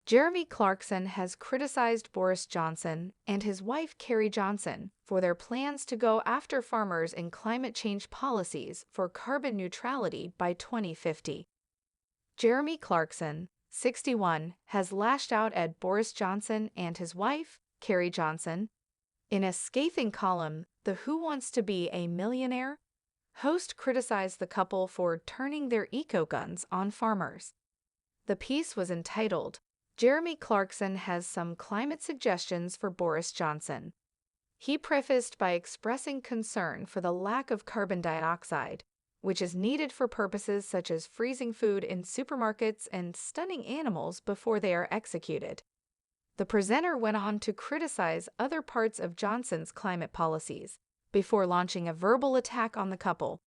Jeremy Clarkson has criticized Boris Johnson and his wife Carrie Johnson for their plans to go after farmers in climate change policies for carbon neutrality by 2050. Jeremy Clarkson, 61, has lashed out at Boris Johnson and his wife, Carrie Johnson. In a scathing column, the Who Wants to Be a Millionaire? Host criticized the couple for turning their eco-guns on farmers. The piece was entitled, Jeremy Clarkson has some climate suggestions for Boris Johnson. He prefaced by expressing concern for the lack of carbon dioxide, which is needed for purposes such as freezing food in supermarkets and stunning animals before they are executed. The presenter went on to criticize other parts of Johnson's climate policies before launching a verbal attack on the couple.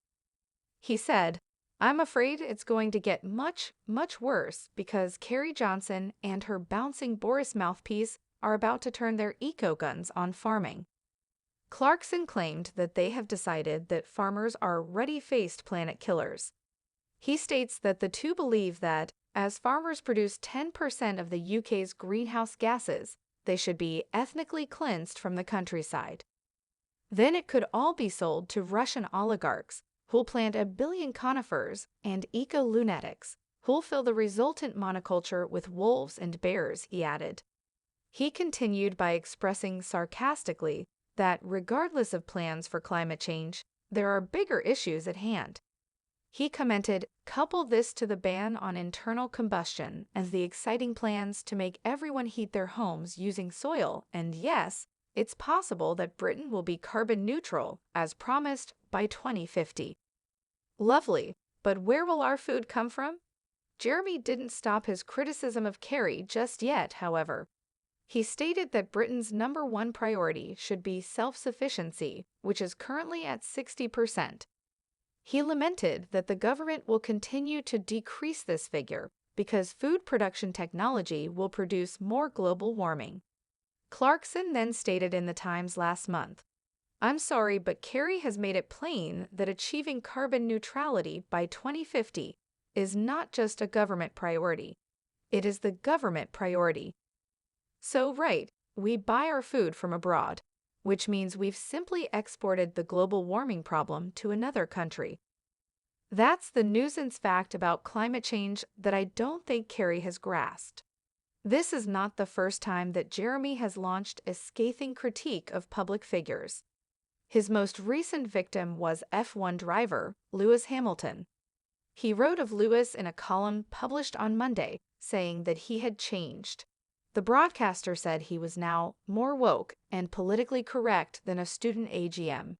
He said, "I'm afraid it's going to get much, much worse because Carrie Johnson and her bouncing Boris mouthpiece are about to turn their eco-guns on farming." Clarkson claimed that they have decided that farmers are ready-faced planet killers. He states that the two believe that, as farmers produce 10% of the UK's greenhouse gases, they should be ethnically cleansed from the countryside. Then it could all be sold to Russian oligarchs who'll plant 1 billion conifers and eco-lunatics who'll fill the resultant monoculture with wolves and bears, he added. He continued by expressing sarcastically that regardless of plans for climate change, there are bigger issues at hand. He commented, "Couple this to the ban on internal combustion and the exciting plans to make everyone heat their homes using soil, and yes, it's possible that Britain will be carbon neutral, as promised, by 2050. Lovely, but where will our food come from? Jeremy didn't stop his criticism of Carrie just yet, however. He stated that Britain's #1 priority should be self-sufficiency, which is currently at 60%. He lamented that the government will continue to decrease this figure because food production technology will produce more global warming. Clarkson then stated in the Times last month, "I'm sorry, but Carrie has made it plain that achieving carbon neutrality by 2050 is not just a government priority. It is the government priority. So, right, we buy our food from abroad, which means we've simply exported the global warming problem to another country." That's the nuisance fact about climate change that I don't think Carrie has grasped. This is not the first time that Jeremy has launched a scathing critique of public figures. His most recent victim was F1 driver Lewis Hamilton. He wrote of Lewis in a column published on Monday, saying that he had changed. The broadcaster said he was now more woke and politically correct than a student AGM.